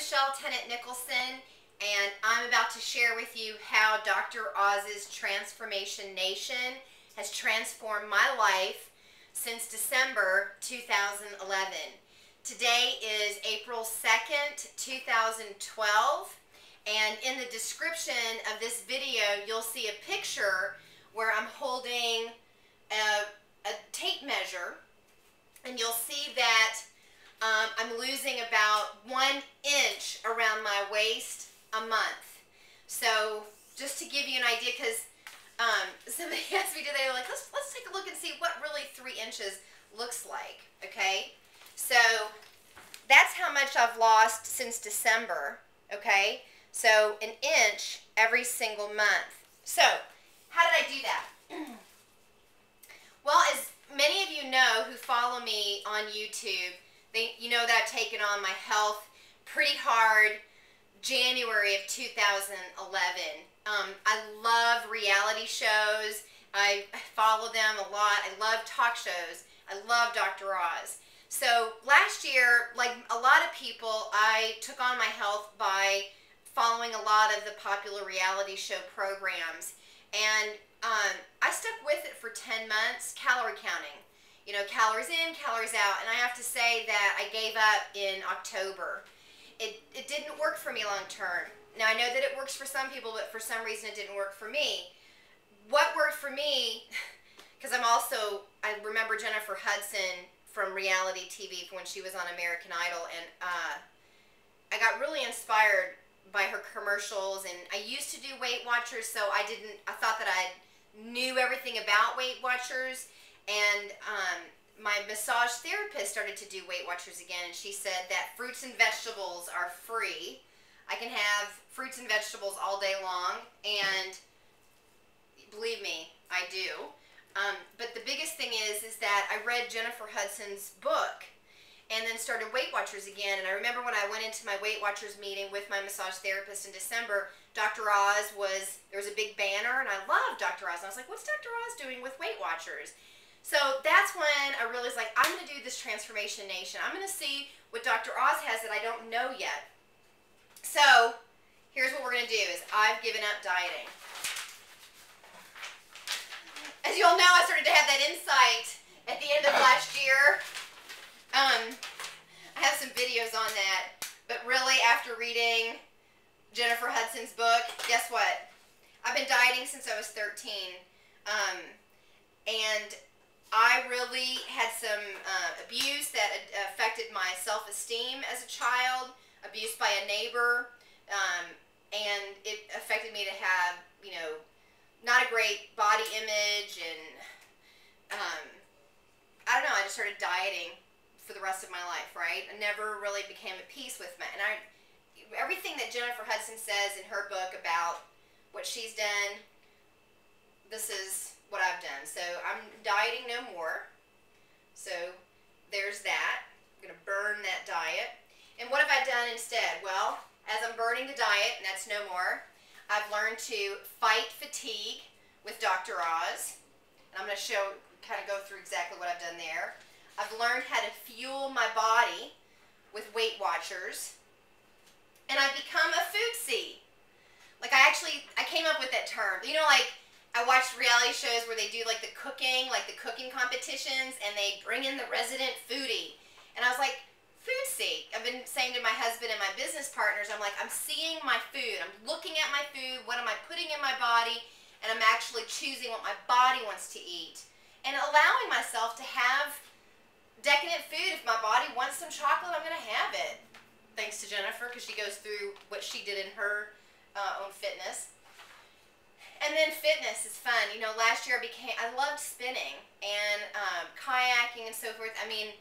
Tennant Nicholson, and I'm about to share with you how Dr. Oz's Transformation Nation has transformed my life since December 2011. Today is April 2nd, 2012, and in the description of this video you'll see a picture where I'm holding a tape measure, and you'll see that I'm losing about 1 inch around my waist a month. So just to give you an idea, because somebody asked me today, like, let's take a look and see what really 3 inches looks like. Okay, so that's how much I've lost since December. Okay, so 1 inch every single month. So how did I do that? Well, as many of you know who follow me on YouTube, you know that I've taken on my health pretty hard January of 2011. I love reality shows. I follow them a lot. I love talk shows. I love Dr. Oz. So last year, like a lot of people, I took on my health by following a lot of the popular reality show programs. And I stuck with it for 10 months, calorie counting. You know, calories in, calories out, and I have to say that I gave up in October. It didn't work for me long term. Now I know that it works for some people, but for some reason it didn't work for me. What worked for me, because I remember Jennifer Hudson from reality TV when she was on American Idol, and I got really inspired by her commercials, and I used to do Weight Watchers, so I thought that I knew everything about Weight Watchers. And my massage therapist started to do Weight Watchers again, and she said that fruits and vegetables are free. I can have fruits and vegetables all day long, and believe me, I do. But the biggest thing is that I read Jennifer Hudson's book and then started Weight Watchers again. And I remember when I went into my Weight Watchers meeting with my massage therapist in December, Dr. Oz there was a big banner, and I loved Dr. Oz. And I was like, what's Dr. Oz doing with Weight Watchers? So that's when I realized, like, I'm going to do this Transformation Nation. I'm going to see what Dr. Oz has that I don't know yet. So here's what we're going to do is I've given up dieting. As you all know, I started to have that insight at the end of last year. I have some videos on that. But really, after reading Jennifer Hudson's book, guess what? I've been dieting since I was 13. And I really had some abuse that affected my self-esteem as a child, abuse by a neighbor, and it affected me to have, you know, not a great body image, and I don't know, I just started dieting for the rest of my life, right? I never really became at peace with everything that Jennifer Hudson says in her book about what she's done, this is what I've done. So I'm dieting no more. So there's that. I'm going to burn that diet. And what have I done instead? Well, as I'm burning the diet, and that's no more, I've learned to fight fatigue with Dr. Oz. And I'm going to kind of go through exactly what I've done there. I've learned how to fuel my body with Weight Watchers. And I've become a foodie. Like I came up with that term. You know, like, I watched reality shows where they do like the cooking competitions, and they bring in the resident foodie. And I was like, foodie. I've been saying to my husband and my business partners, I'm like, I'm seeing my food. I'm looking at my food. What am I putting in my body? And I'm actually choosing what my body wants to eat. And allowing myself to have decadent food. If my body wants some chocolate, I'm going to have it. Thanks to Jennifer, because she goes through what she did in her own fitness. And then fitness is fun. You know, last year I loved spinning and kayaking and so forth. I mean,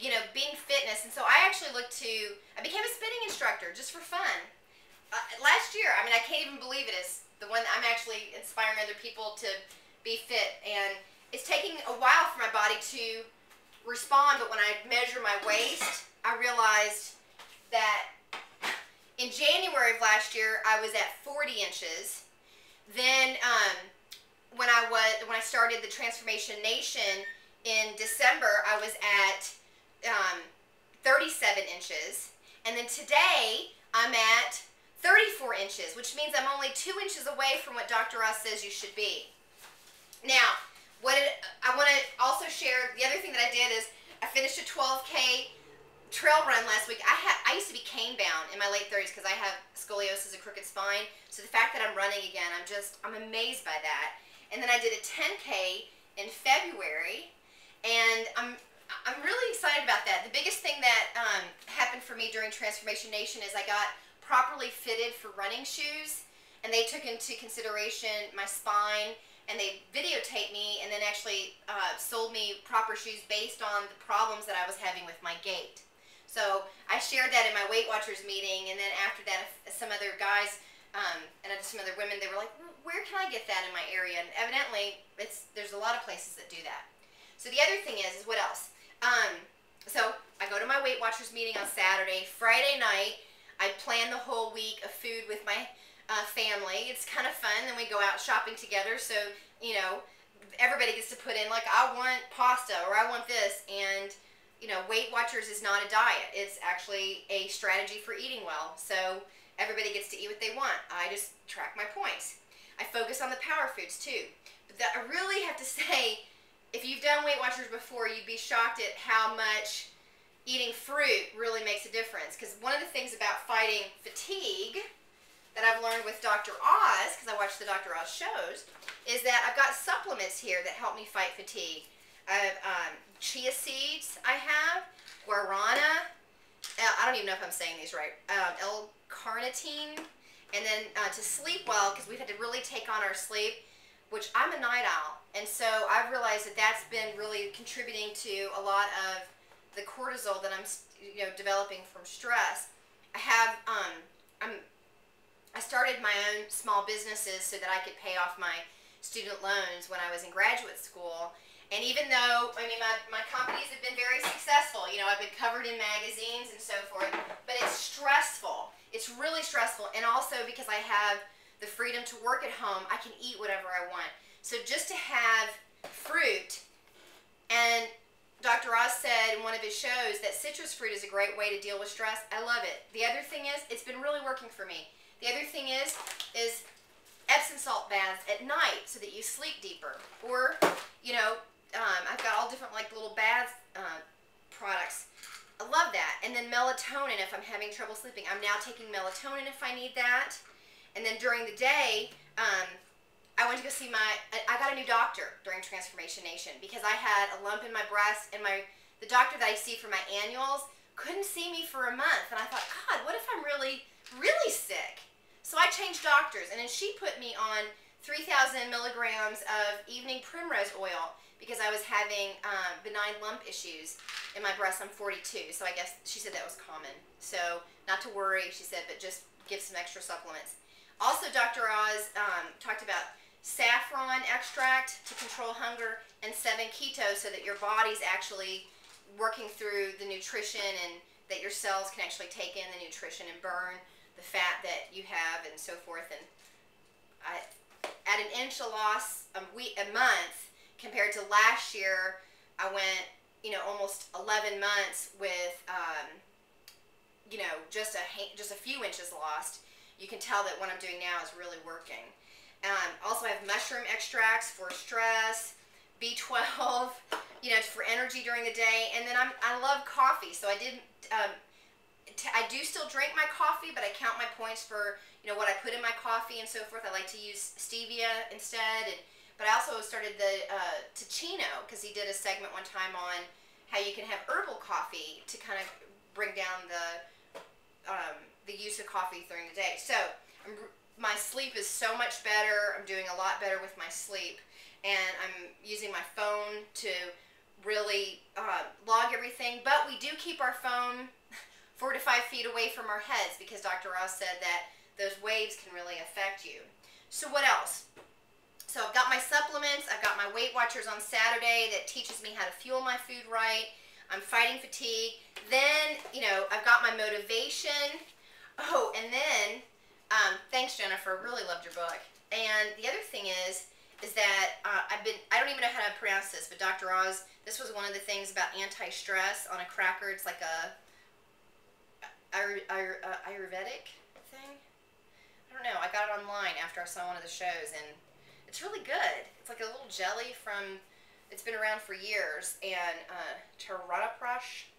you know, being fitness. And so I became a spinning instructor just for fun. Last year, I mean, I can't even believe it is the one I'm actually inspiring other people to be fit. And it's taking a while for my body to respond, but when I measure my waist, I realized that in January of last year, I was at 40 inches. Then when I started the Transformation Nation in December, I was at 37 inches. And then today, I'm at 34 inches, which means I'm only 2 inches away from what Dr. Oz says you should be. Now, I want to also share, the other thing that I did is I finished a 12K trail run last week. I used to be cane bound in my late 30s because I have scoliosis and crooked spine. So the fact that I'm running again, I'm amazed by that. And then I did a 10K in February, and I'm really excited about that. The biggest thing that happened for me during Transformation Nation is I got properly fitted for running shoes, and they took into consideration my spine, and they videotaped me and then actually sold me proper shoes based on the problems that I was having with my gait. So I shared that in my Weight Watchers meeting, and then after that some other guys and some other women, they were like, where can I get that in my area? And evidently there's a lot of places that do that. So the other thing is what else? So I go to my Weight Watchers meeting on Saturday. Friday night, I plan the whole week of food with my family. It's kind of fun. Then we go out shopping together. So, you know, everybody gets to put in, like, I want pasta or I want this. And, you know, Weight Watchers is not a diet. It's actually a strategy for eating well. So everybody gets to eat what they want. I just track my points. I focus on the power foods too. But I really have to say, if you've done Weight Watchers before, you'd be shocked at how much eating fruit really makes a difference. Because one of the things about fighting fatigue that I've learned with Dr. Oz, because I watch the Dr. Oz shows, is that I've got supplements here that help me fight fatigue. I have chia seeds, I have guarana, I don't even know if I'm saying these right, L-carnitine, and then to sleep well, because we've had to really take on our sleep, which I'm a night owl, and so I've realized that that's been really contributing to a lot of the cortisol that I'm, you know, developing from stress. I have, I started my own small businesses so that I could pay off my student loans when I was in graduate school. And even though, I mean, my companies have been very successful, you know, I've been covered in magazines and so forth, but it's stressful. It's really stressful. And also because I have the freedom to work at home, I can eat whatever I want. So just to have fruit, and Dr. Oz said in one of his shows that citrus fruit is a great way to deal with stress. I love it. The other thing is, it's been really working for me. The other thing is Epsom salt baths at night so that you sleep deeper. Or, you know, I've got all different like little bath products. I love that. And then melatonin if I'm having trouble sleeping. I'm now taking melatonin if I need that. And then during the day, I went to go see I got a new doctor during Transformation Nation because I had a lump in my breast, and the doctor that I see for my annuals couldn't see me for a month. And I thought, God, what if I'm really, really sick? So I changed doctors, and then she put me on 3,000 milligrams of evening primrose oil because I was having benign lump issues in my breast. I'm 42, so I guess she said that was common. So not to worry, she said, but just give some extra supplements. Also, Dr. Oz talked about saffron extract to control hunger and 7-keto so that your body's actually working through the nutrition and that your cells can actually take in the nutrition and burn the fat that you have and so forth. And at an inch a loss a month compared to last year, I went, you know, almost 11 months with, you know, just a few inches lost. You can tell that what I'm doing now is really working. Also, I have mushroom extracts for stress, B12, you know, for energy during the day. And then I love coffee, so I do still drink my coffee, but I count my points for, you know, what I put in my coffee and so forth. I like to use stevia instead. But I also started the Ticino because he did a segment one time on how you can have herbal coffee to kind of bring down the use of coffee during the day. So my sleep is so much better. I'm doing a lot better with my sleep, and I'm using my phone to really log everything. But we do keep our phone 4 to 5 feet away from our heads because Dr. Oz said that those waves can really affect you. So what else? So I've got my supplements. I've got my Weight Watchers on Saturday that teaches me how to fuel my food right. I'm fighting fatigue. Then, you know, I've got my motivation. Oh, and then, thanks Jennifer, really loved your book. And the other thing is that I don't even know how to pronounce this, but Dr. Oz, this was one of the things about anti-stress on a cracker. It's like Ayurvedic thing. I don't know. I got it online after I saw one of the shows, and it's really good. It's like a little jelly from, it's been around for years, and Taradaprash.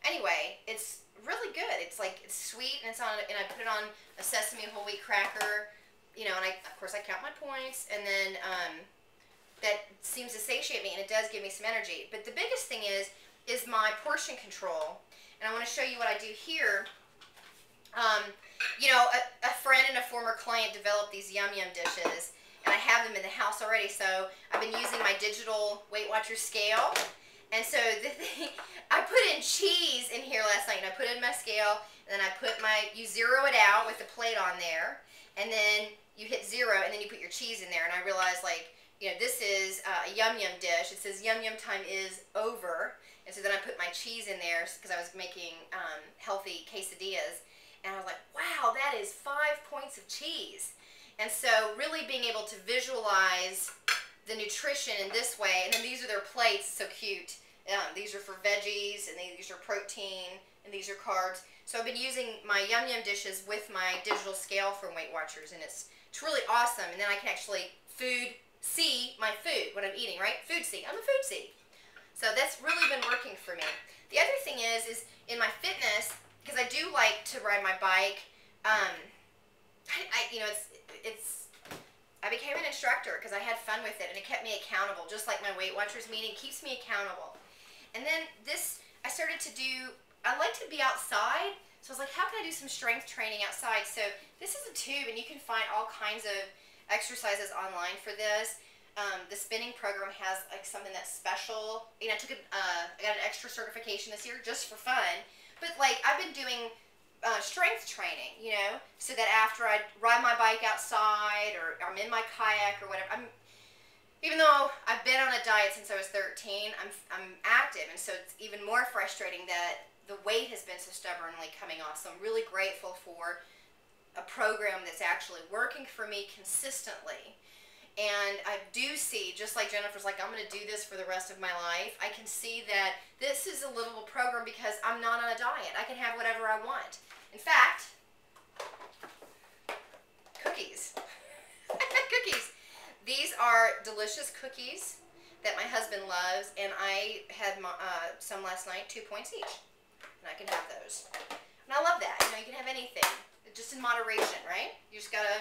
Anyway, it's really good. It's like, it's sweet, and it's on, and I put it on a sesame whole wheat cracker, you know, and of course I count my points, and then that seems to satiate me, and it does give me some energy. But the biggest thing is my portion control, and I want to show you what I do here. You know, a friend and a former client developed these Yum Yum dishes, and I have them in the house already, so I've been using my digital Weight Watchers scale. And so the thing, I put in cheese in here last night, and I put it in my scale, and then you zero it out with the plate on there, and then you hit 0, and then you put your cheese in there, and I realized, like, you know, this is a Yum Yum dish. It says Yum Yum time is over, and so then I put my cheese in there because I was making healthy quesadillas, and I was like, wow, that is 5 points of cheese. And so really being able to visualize the nutrition in this way, and then these are their plates, so cute. These are for veggies, and these are protein, and these are carbs. So I've been using my Yum Yum dishes with my digital scale from Weight Watchers, and it's really awesome. And then I can actually see my food when I'm eating, right? FOODSEE. I'm a FOODSEE. So that's really been working for me. The other thing is in my fitness, because I do like to ride my bike. You know, I became an instructor because I had fun with it, and it kept me accountable, just like my Weight Watchers meeting keeps me accountable. And then I started to do, I like to be outside, so I was like, how can I do some strength training outside? So this is a tube, and you can find all kinds of exercises online for this. The spinning program has like something that's special. You know, I got an extra certification this year just for fun, but like I've been doing strength training, you know, so that after I ride my bike outside or I'm in my kayak or whatever, even though I've been on a diet since I was 13, I'm active, and so it's even more frustrating that the weight has been so stubbornly coming off. So I'm really grateful for a program that's actually working for me consistently. And I do see, just like Jennifer's like, I'm going to do this for the rest of my life, I can see that this is a livable program because I'm not on a diet. I can have whatever I want. In fact, cookies. Cookies. These are delicious cookies that my husband loves, and I had some last night, 2 points each. And I can have those. And I love that. You know, you can have anything, just in moderation, right? You just gotta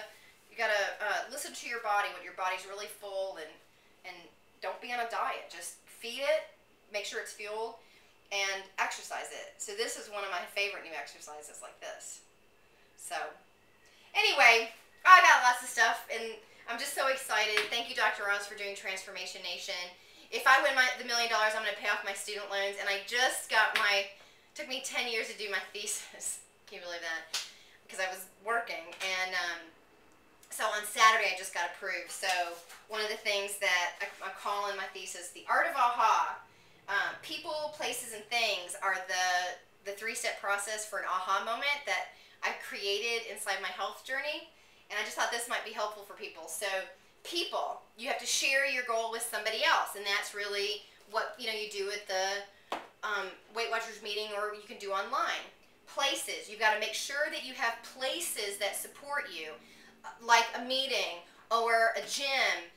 listen to your body when your body's really full, and don't be on a diet. Just feed it, make sure it's fueled, and exercise it. So this is one of my favorite new exercises, like this. So anyway, I got lots of stuff, and I'm just so excited. Thank you, Dr. Oz, for doing Transformation Nation. If I win the $1 million, I'm going to pay off my student loans, and I just got took me 10 years to do my thesis. Can you believe that? Because I was working, and so on Saturday I just got approved. So one of the things that I call in my thesis, the art of aha. People, places, and things are the 3-step process for an aha moment that I've created inside my health journey, and I just thought this might be helpful for people. So people, you have to share your goal with somebody else, and that's really what you do at the Weight Watchers meeting, or you can do online. Places, you've got to make sure that you have places that support you, like a meeting or a gym.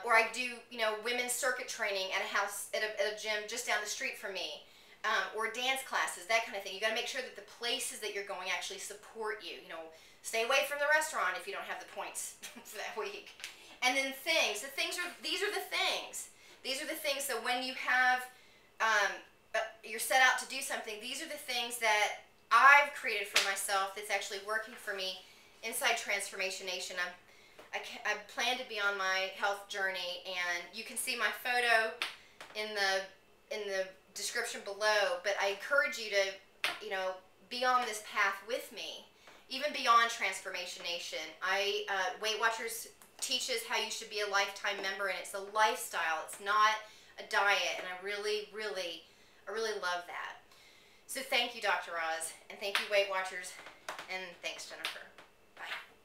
Or I do, women's circuit training at a gym just down the street from me, or dance classes, that kind of thing. You got to make sure that the places that you're going actually support you. Stay away from the restaurant if you don't have the points for that week. And then things. These are the things. These are the things. So when you have, you're set out to do something, these are the things that I've created for myself that's actually working for me inside Transformation Nation. I plan to be on my health journey, and you can see my photo in the description below, but I encourage you to, be on this path with me, even beyond Transformation Nation. Weight Watchers teaches how you should be a lifetime member, and it's a lifestyle. It's not a diet, and I really love that. So thank you, Dr. Oz, and thank you, Weight Watchers, and thanks, Jennifer. Bye.